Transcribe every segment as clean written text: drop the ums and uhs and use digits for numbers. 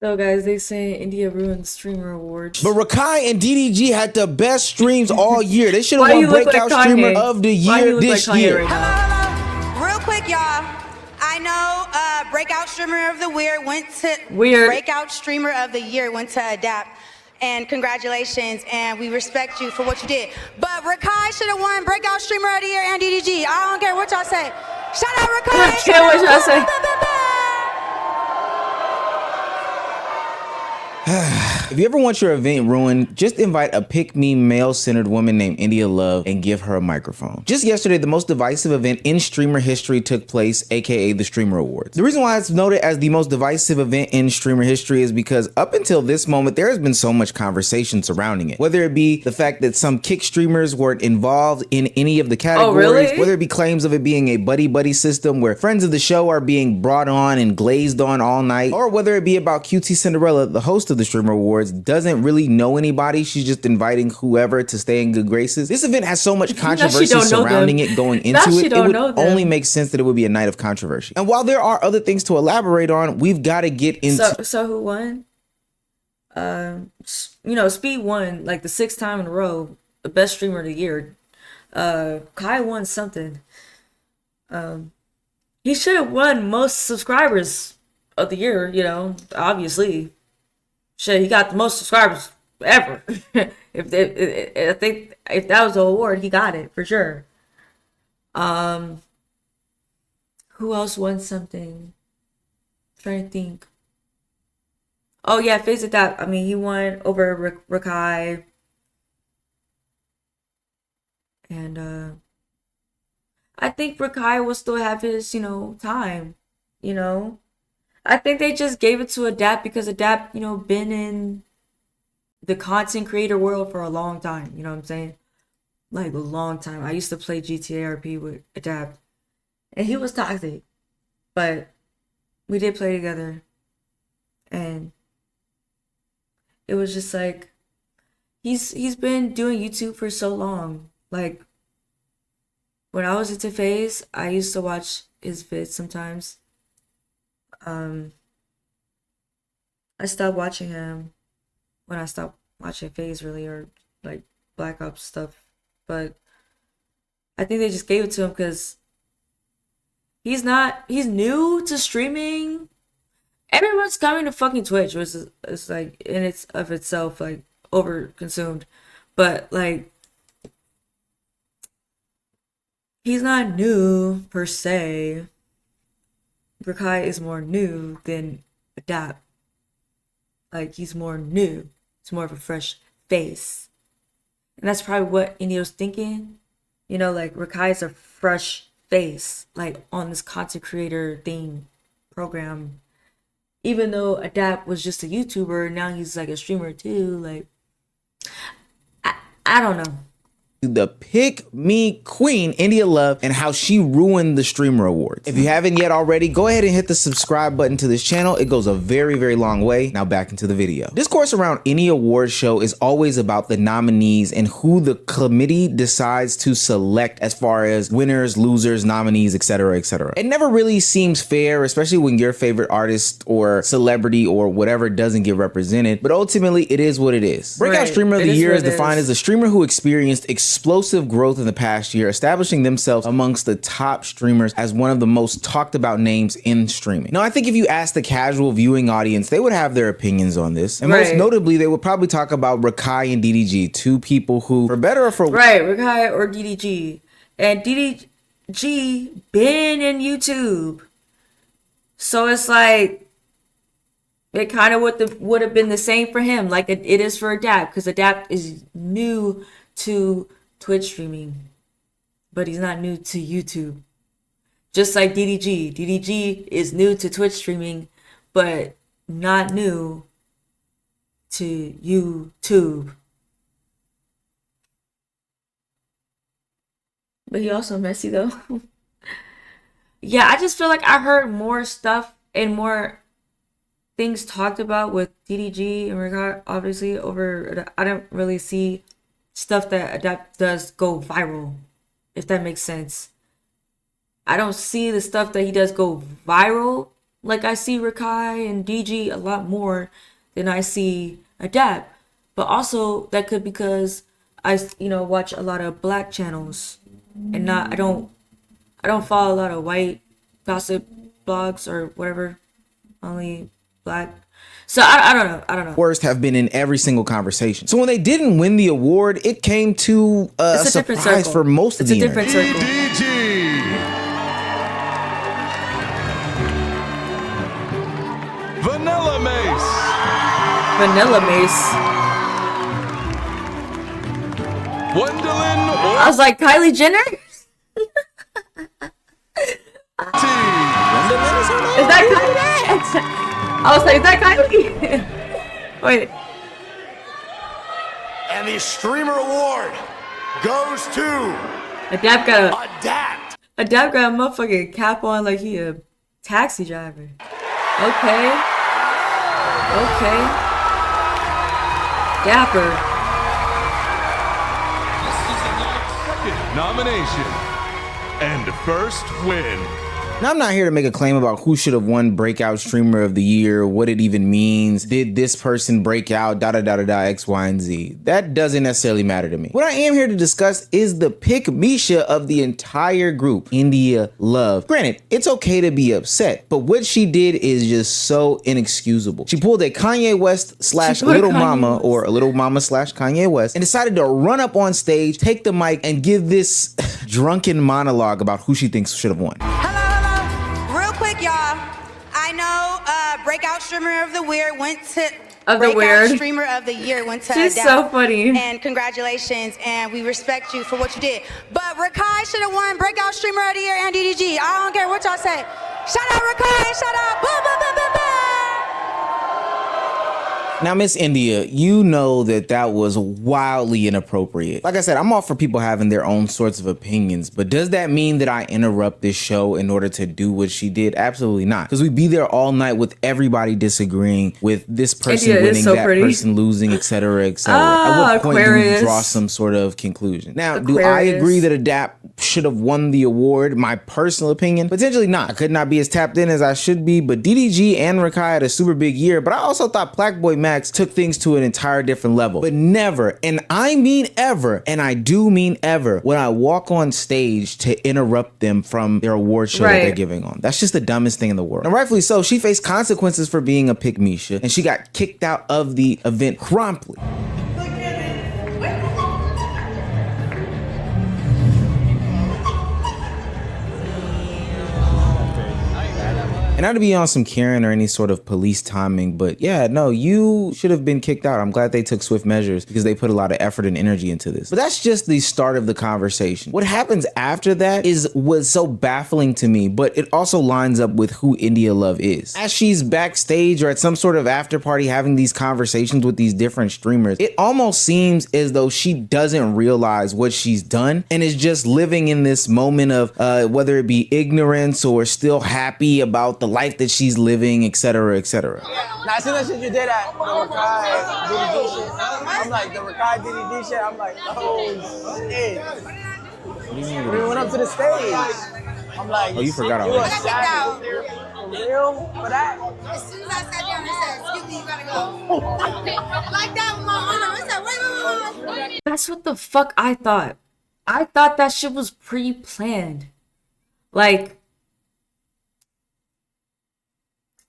So guys, they say India ruined streamer awards. But Rakai and DDG had the best streams all year. They should have Why won you look like Breakout Streamer Kanye? of the Why year you look this like Kanye year. right now? Hello. Real quick, y'all. I know Breakout Streamer of the Year went to Breakout Streamer of the Year went to Adapt. And congratulations, and we respect you for what you did. But Rakai should have won Breakout Streamer of the Year and DDG. I don't care what y'all say. Shout out Rakai. I don't care what y'all say. If you ever want your event ruined, just invite a pick-me male-centered woman named India Love and give her a microphone. Just yesterday, the most divisive event in streamer history took place, aka the Streamer Awards. The reason why it's noted as the most divisive event in streamer history is because up until this moment, there has been so much conversation surrounding it. Whether it be the fact that some kick streamers weren't involved in any of the categories, whether it be claims of it being a buddy-buddy system where friends of the show are being brought on and glazed on all night, or whether it be about QT Cinderella, the host of the Streamer Awards, doesn't really know anybody. She's just inviting whoever to stay in good graces. This event has so much controversy surrounding it going into it. It would only make sense that it would be a night of controversy. And while there are other things to elaborate on, we've got to get into. So who won? You know, Speed won like the 6th time in a row, the best streamer of the year. Kai won something. He should have won most subscribers of the year. You know, obviously. Shit, he got the most subscribers ever. I think if that was the award, he got it for sure. Who else won something? I'm trying to think. Oh yeah, Face Adapt. I mean, he won over Rakai. And I think Rakai will still have his, time. I think they just gave it to Adapt because Adapt, been in the content creator world for a long time. You know what I'm saying? Like a long time. I used to play GTA RP with Adapt. And he was toxic. But we did play together. And it was just like he's been doing YouTube for so long. Like when I was into FaZe, I used to watch his vids sometimes. I stopped watching him when I stopped watching FaZe really, or like Black Ops stuff. But I think they just gave it to him because he's new to streaming. Everyone's coming to fucking Twitch, which is like in its of itself like over consumed. But like he's not new per se. Rakai is more new than Adapt. Like, he's more new. It's more of a fresh face. And that's probably what Indio's thinking. Like, Rakai is a fresh face, like, on this content creator thing, program. Even though Adapt was just a YouTuber, now he's, like, a streamer, too. Like, I don't know. The Pick Me Queen, India Love, and how she ruined the Streamer Awards. If you haven't yet already, go ahead and hit the subscribe button to this channel. It goes a very, very long way. Now back into the video. Discourse around any award show is always about the nominees and who the committee decides to select as far as winners, losers, nominees, etc., etc. It never really seems fair, especially when your favorite artist or celebrity or whatever doesn't get represented, but ultimately it is what it is. Breakout Streamer of the Year is defined as a streamer who experienced explosive growth in the past year, establishing themselves amongst the top streamers as one of the most talked about names in streaming. Now, I think if you ask the casual viewing audience, they would have their opinions on this. And most notably, they would probably talk about Rakai and DDG, two people who, for better or for worse. Right, Rakai or DDG. And DDG been in YouTube. So it's like, it kind of would have been the same for him, like it is for Adapt, because Adapt is new to Twitch streaming, but he's not new to YouTube. Just like DDG. DDG is new to Twitch streaming, but not new to YouTube. But he also messy though. Yeah, I just feel like I heard more stuff and more things talked about with DDG and Rakai, obviously, over. I don't really see stuff that Adapt does go viral, if that makes sense. I don't see the stuff that he does go viral Like I see Rakai and DG a lot more than I see Adapt. But also that could because I watch a lot of black channels and not I don't follow a lot of white gossip blogs or whatever. Only black. So I don't know. I don't know. Worst have been in every single conversation. So when they didn't win the award, it came to a surprise for most of the different circle. Vanilla Mace. Vanilla Mace. Wendolyn. I was like, Kylie Jenner? Is that Kylie? I was like, is that Kylie? Wait. And the streamer award goes to Adapt got a Adapt motherfucking cap on like he a taxi driver. Okay. Dapper. Second nomination and first win. Now, I'm not here to make a claim about who should have won Breakout Streamer of the Year, what it even means, did this person break out, X, Y, and Z. That doesn't necessarily matter to me. What I am here to discuss is the pick Misha of the entire group, India Love. Granted, it's okay to be upset, but what she did is just so inexcusable. She pulled a Kanye West slash Little Mama, or a Little Mama slash Kanye West, and decided to run up on stage, take the mic, and give this drunken monologue about who she thinks should have won. Breakout Streamer of the Year went to Streamer of the Year went to She's Adapt. So funny. And congratulations, and we respect you for what you did. But Rakai should have won Breakout Streamer of the Year and DDG. I don't care what y'all say. Shout out Rakai, shout out. Boom, boom, boom, boom, boom. Now, Miss India, you know that was wildly inappropriate. Like I said, I'm all for people having their own sorts of opinions, but does that mean that I interrupt this show in order to do what she did? Absolutely not. Because we'd be there all night with everybody disagreeing, with this person India winning, that person losing, etc., etc. At what point do we draw some sort of conclusion? Now, do I agree that Adapt should have won the award? My personal opinion, potentially not. I could not be as tapped in as I should be, but DDG and Rakai had a super big year, but I also thought Blackboy Max took things to an entire different level. But never, and I mean ever, and I do mean ever, when I walk on stage to interrupt them from their award show that they're giving on. That's just the dumbest thing in the world. And rightfully so, she faced consequences for being a pick Misha, and she got kicked out of the event promptly. And not to be on some Karen or any sort of police timing, but yeah, no, you should have been kicked out. I'm glad they took swift measures because they put a lot of effort and energy into this. But that's just the start of the conversation. What happens after that was so baffling to me, but it also lines up with who India Love is. As she's backstage or at some sort of after party having these conversations with these different streamers, it almost seems as though she doesn't realize what she's done and is just living in this moment of whether it be ignorance or still happy about the life that she's living, etc., etc. Now, as soon as you did that, the Rakai DDD shit, I'm like, the Rakai DDD shit, I'm like, oh shit. We went up to the stage. I'm like, oh, you forgot all that. For real? For that? As soon as I sat down, I said, excuse me, you gotta go. Like that with my arm. I said, wait. That's what the fuck I thought. I thought that shit was pre-planned. Like,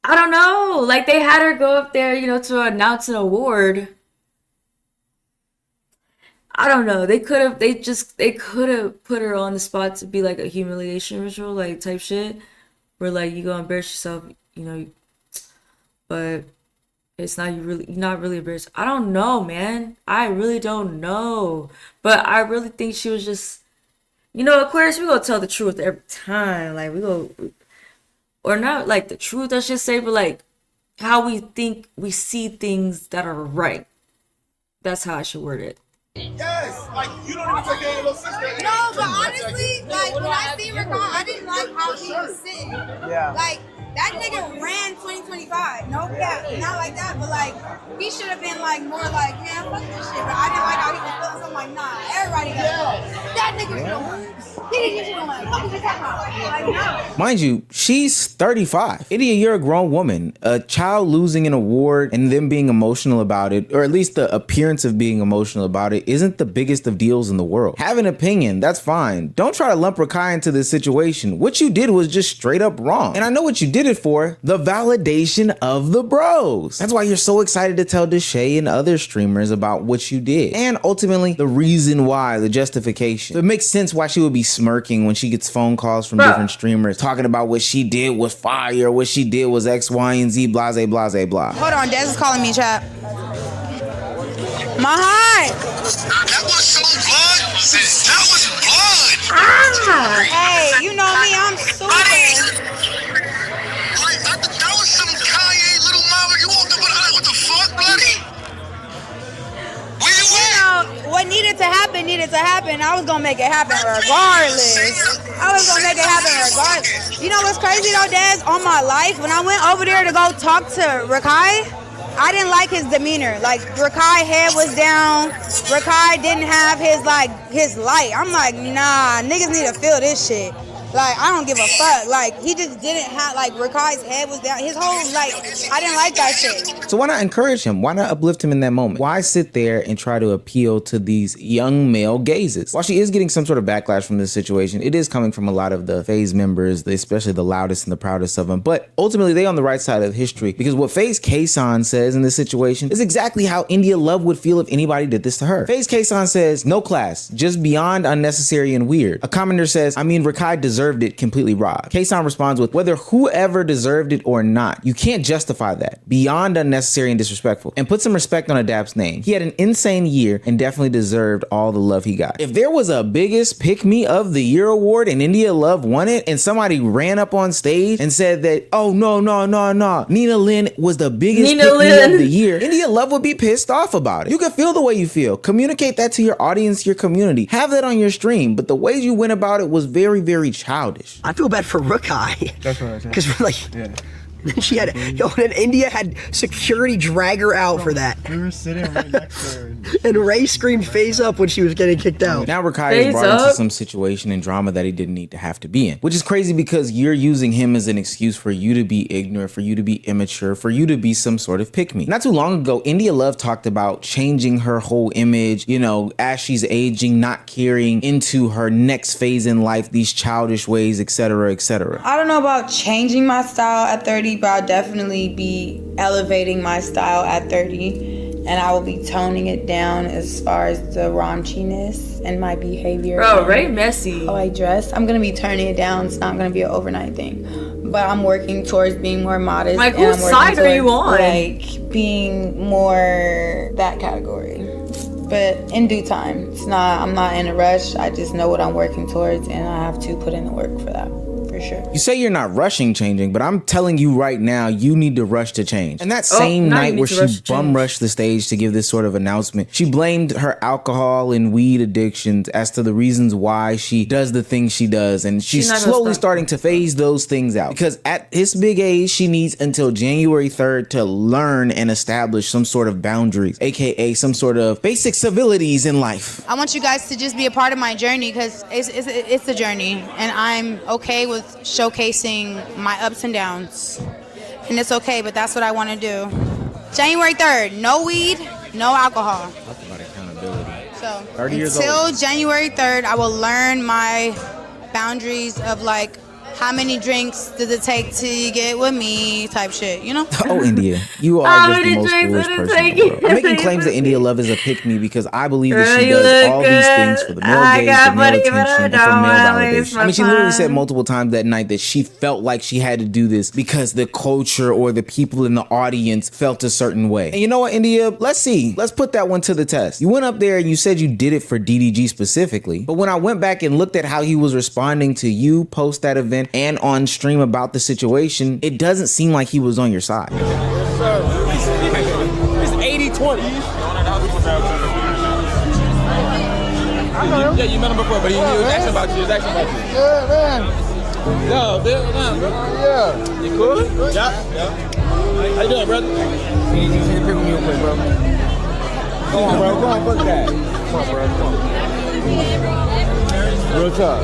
I don't know. Like, they had her go up there, to announce an award. I don't know. They could have put her on the spot to be like a humiliation ritual, like type shit, where like you go embarrass yourself, but it's not you're not really embarrassed. I don't know, man. I really don't know. But I really think she was just, Aquarius, we gonna tell the truth every time. Like or not like the truth, I should say, but like how we think we see things that are right. That's how I should word it. Yes, like you don't even take care of your sister. No, but honestly, like when I see Rakai, I didn't like how he was sitting. Yeah. Like That nigga ran 2025. No cap, not like that, but like he should have been like more like, man, fuck this shit. But I didn't like how he was feeling. So I'm like, nah, everybody got that nigga should have won. He should have won. What was you talking about? Like, no. Mind you, she's 35. Idiot, you're a grown woman. A child losing an award and them being emotional about it, or at least the appearance of being emotional about it, isn't the biggest of deals in the world. Have an opinion, that's fine. Don't try to lump Rakai into this situation. What you did was just straight up wrong. And I know what you did it for, the validation of the bros. That's why you're so excited to tell Deshae and other streamers about what you did. And ultimately, the reason why, the justification. So it makes sense why she would be smirking when she gets phone calls from different streamers talking about what she did was fire, what she did was X, Y, and Z, blase, blase, blah. Hold on, Des is calling me, chat. My heart. That was so blood. That was blood. Hey, you know me, I'm super. That was some Kanye little mama. You walked up with her. What the fuck, buddy? Where you at? What needed to happen needed to happen. I was gonna make it happen regardless. I was gonna make it happen regardless. You know what's crazy though, Des? On my life, when I went over there to go talk to Rakai, I didn't like his demeanor. Like Rakai head was down. Rakai didn't have his light. I'm like, nah, niggas need to feel this shit. Like, I don't give a fuck. Like, he just didn't have, like, Rakai's head was down. His whole, like, I didn't like that shit. So why not encourage him? Why not uplift him in that moment? Why sit there and try to appeal to these young male gazes? While she is getting some sort of backlash from this situation, it is coming from a lot of the FaZe members, especially the loudest and the proudest of them. But ultimately, they on the right side of history, because what FaZe Kason says in this situation is exactly how India Love would feel if anybody did this to her. FaZe Kason says, no class, just beyond unnecessary and weird. A commenter says, I mean, Rakai deserved it completely robbed. Kason responds with, whether whoever deserved it or not, you can't justify that. Beyond unnecessary and disrespectful. And put some respect on Adapt's name. He had an insane year and definitely deserved all the love he got. If there was a biggest pick me of the year award and India Love won it and somebody ran up on stage and said that, oh no, Nina Lynn was the biggest pick me of the year, India Love would be pissed off about it. You can feel the way you feel. Communicate that to your audience, your community. Have that on your stream. But the way you went about it was very, very childish. I feel bad for Rakai. That's right. Because she had, and India had security drag her out for that. We were sitting right next to her. And Ray screamed face up when she was getting kicked out. Now Rakai is brought into some situation and drama that he didn't need to have to be in. Which is crazy because you're using him as an excuse for you to be ignorant, for you to be immature, for you to be some sort of pick-me. Not too long ago, India Love talked about changing her whole image, you know, as she's aging, not carrying into her next phase in life, these childish ways, etc., etc. I don't know about changing my style at 30, but I'll definitely be elevating my style at 30. And I will be toning it down as far as the raunchiness and my behavior. Bro, Ray messy. How I dress. I'm going to be turning it down. It's not going to be an overnight thing. But I'm working towards being more modest. Like, whose side are you on? Like, being more that category. But in due time. I'm not in a rush. I just know what I'm working towards, and I have to put in the work for that. For sure. You say you're not rushing changing, but I'm telling you right now, you need to rush to change. And that same night where she bum rushed the stage to give this sort of announcement, she blamed her alcohol and weed addictions as to the reasons why she does the things she does. And she's slowly starting to phase those things out, because at this big age, she needs until January 3rd to learn and establish some sort of boundaries, aka some sort of basic civilities in life. I want you guys to just be a part of my journey, because it's a journey, and I'm okay with showcasing my ups and downs, and it's okay, but that's what I want to do. January 3rd, no weed, no alcohol. Talk about accountability. So 30 years until old. January 3rd, I will learn my boundaries of like, how many drinks does it take to get with me type shit, you know? Oh, India, you are just the most foolish person in the world. I'm making claims that India Love is a pick-me because I believe that she does all these things for the male gaze, the male attention, and for male validation. I mean, she literally said multiple times that night that she felt like she had to do this because the culture or the people in the audience felt a certain way. And you know what, India? Let's see. Let's put that one to the test. You went up there and you said you did it for DDG specifically, but when I went back and looked at how he was responding to you post that event and on stream about the situation, it doesn't seem like he was on your side. Yes, sir. It's 80-20. Yeah, you met him before, but he was asking about you. Yeah, man. Yo, yeah. You cool? Yeah. How you doing, brother? You need to pick me real quick, bro. Come on, bro. Come on, fuck that. Come on, bro. Come on. Real talk.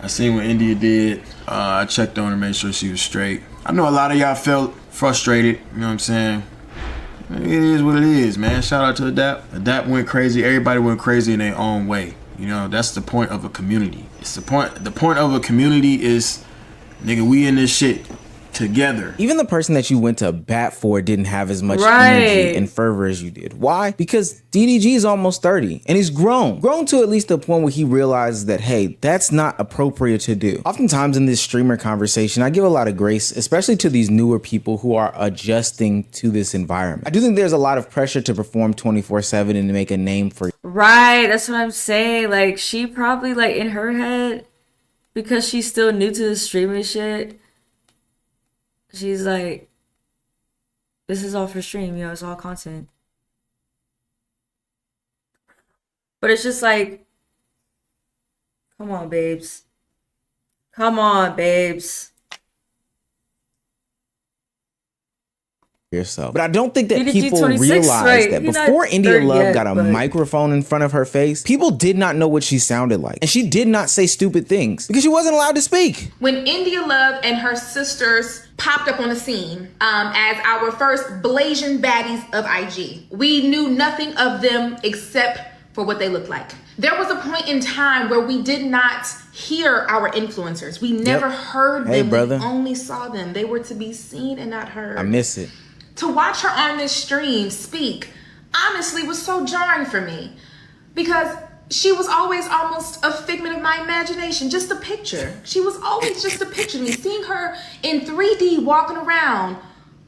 I seen what India did. I checked on her, made sure she was straight. I know a lot of y'all felt frustrated, you know what I'm saying? It is what it is, man. Shout out to Adapt. Adapt went crazy. Everybody went crazy in their own way. You know, that's the point of a community. It's the point of a community is, nigga, we in this shit together. Even the person that you went to bat for didn't have as much energy and fervor as you did. Why? Because DDG is almost 30 and he's grown to at least the point where he realizes that, hey, that's not appropriate to do. Oftentimes in this streamer conversation, I give a lot of grace, especially to these newer people who are adjusting to this environment. I do think there's a lot of pressure to perform 24/7 and to make a name for. Right, that's what I'm saying. Like, she probably, like, in her head, because she's still new to the streaming shit, she's like, this is all for stream, you know, it's all content. But it's just like, come on, babes. Come on, babes. Yourself. But I don't think that DDG people 26, realize right? that He's not before India 30 Love yet, got a but- microphone in front of her face, people did not know what she sounded like. And she did not say stupid things because she wasn't allowed to speak. When India Love and her sisters popped up on the scene as our first blazing baddies of IG, we knew nothing of them except for what they looked like. There was a point in time where we did not hear our influencers. We never heard them. Hey, brother. We only saw them. They were to be seen and not heard. I miss it. To watch her on this stream speak, honestly, was so jarring for me because she was always almost a figment of my imagination, just a picture. She was always just a picture to me. Seeing her in 3D walking around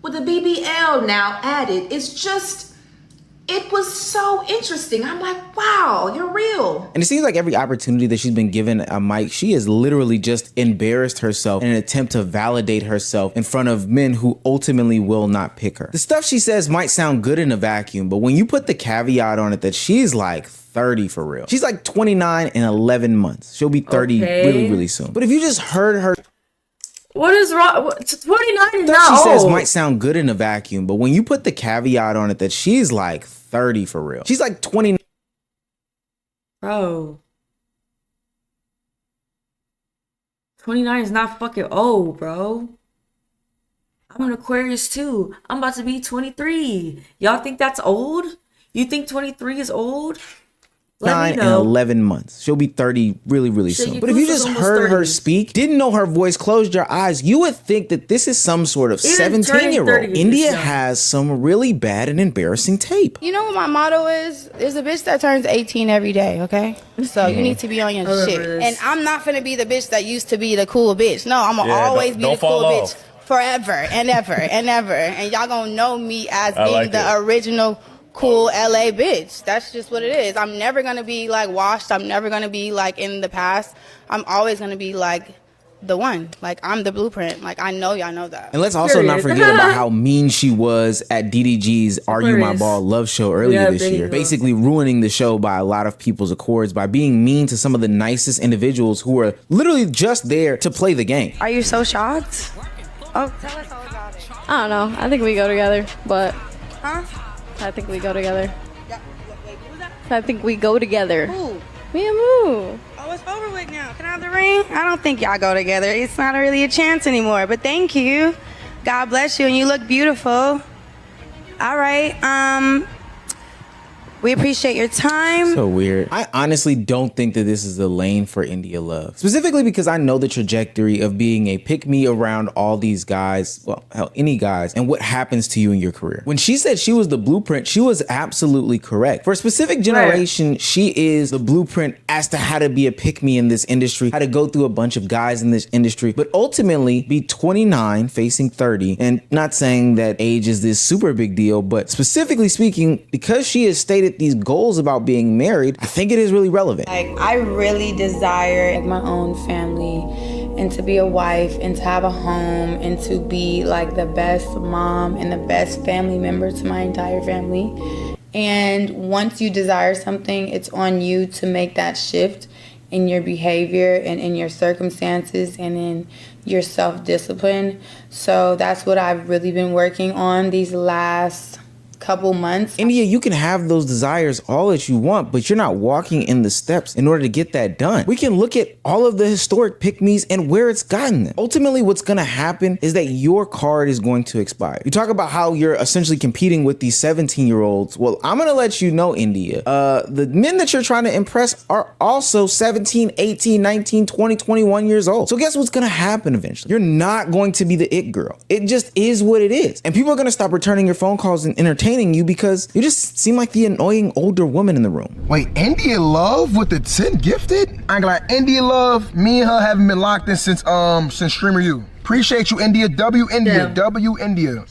with a BBL now added, it was so interesting. I'm like, wow, you're real. And it seems like every opportunity that she's been given a mic, she has literally just embarrassed herself in an attempt to validate herself in front of men who ultimately will not pick her. The stuff she says might sound good in a vacuum, but when you put the caveat on it that she's like 30 for real. She's like 29 in 11 months. She'll be 30 really, really soon. But if you just heard her, what is wrong? 29 is not she says old. might sound good in a vacuum, but when you put the caveat on it that she's like 30 for real. She's like 29. Bro. 29 is not fucking old, bro. I'm an Aquarius too. I'm about to be 23. Y'all think that's old? You think 23 is old? Let 9 me and know. 11 months. She'll be 30 really, really Shit, soon. your But if you goose is just almost heard her 30. speak, didn't know her voice, closed your eyes, you would think that this is some sort of Even turning 17-year-old. 30 is India young. has some really bad and embarrassing tape. You know what my motto is? There's a bitch that turns 18 every day, okay? So you need to be on your I remember shit. this. And I'm not finna be the bitch that used to be the cool bitch. No, I'm gonna always be the cool bitch forever and ever and ever. And y'all gonna know me as being the original cool LA bitch. That's just what it is. I'm never gonna be like washed. I'm never gonna be like in the past. I'm always gonna be like the one. Like I'm the blueprint. Like I know y'all know that. And let's also not Period. forget about how mean she was at DDG's Are You My Aquarius. Ball love show earlier Yeah, this there you year. go. Basically ruining the show by a lot of people's accords by being mean to some of the nicest individuals who are literally just there to play the game. Are you so shocked? Oh, tell us all about it. I don't know. I think we go together, but Huh? I think we go together. Yeah. Wait, who was that? I think we go together. Who? Me and Moo. Oh, it's over with now. Can I have the ring? I don't think y'all go together. It's not really a chance anymore. But thank you. God bless you, and you look beautiful. All right. We appreciate your time. So weird. I honestly don't think that this is the lane for India Love. Specifically because I know the trajectory of being a pick-me around all these guys, well, hell, any guys, and what happens to you in your career. When she said she was the blueprint, she was absolutely correct. For a specific generation, she is the blueprint as to how to be a pick-me in this industry, how to go through a bunch of guys in this industry, but ultimately be 29 facing 30. And not saying that age is this super big deal, but specifically speaking, because she has stated these goals about being married, I think it is really relevant. Like, I really desire like my own family and to be a wife and to have a home and to be like the best mom and the best family member to my entire family. And once you desire something, it's on you to make that shift. in your behavior and in your circumstances and in your self-discipline. So that's what I've really been working on these last couple months. India, you can have those desires all that you want, but you're not walking in the steps in order to get that done. We can look at all of the historic pick-me's and where it's gotten them. Ultimately, what's gonna happen is that your card is going to expire. You talk about how you're essentially competing with these 17-year-olds. Well, I'm gonna let you know, India, the men that you're trying to impress are also 17, 18, 19, 20, 21 years old. So guess what's gonna happen eventually? You're not going to be the it girl. It just is what it is. And people are gonna stop returning your phone calls and entertaining you because you just seem like the annoying older woman in the room. Wait, India Love with the 10 gifted? I ain't gonna lie, India Love, me and her haven't been locked in since Streamer U. Appreciate you, India. W India. Yeah. W India.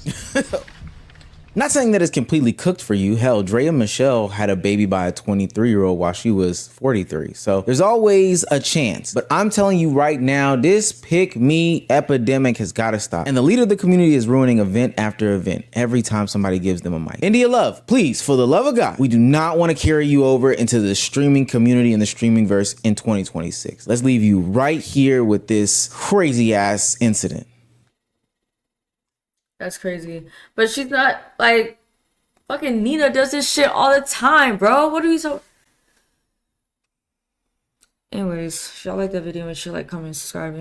Not saying that it's completely cooked for you. Hell, Drea Michelle had a baby by a 23-year-old while she was 43. So there's always a chance. But I'm telling you right now, this pick me epidemic has got to stop. And the leader of the community is ruining event after event every time somebody gives them a mic. India Love, please, for the love of God, we do not want to carry you over into the streaming community and the streaming verse in 2026. Let's leave you right here with this crazy ass incident. That's crazy. But she's not like fucking Nina does this shit all the time, bro. What are we so? Anyways, if y'all like that video, make sure like, comment, subscribing.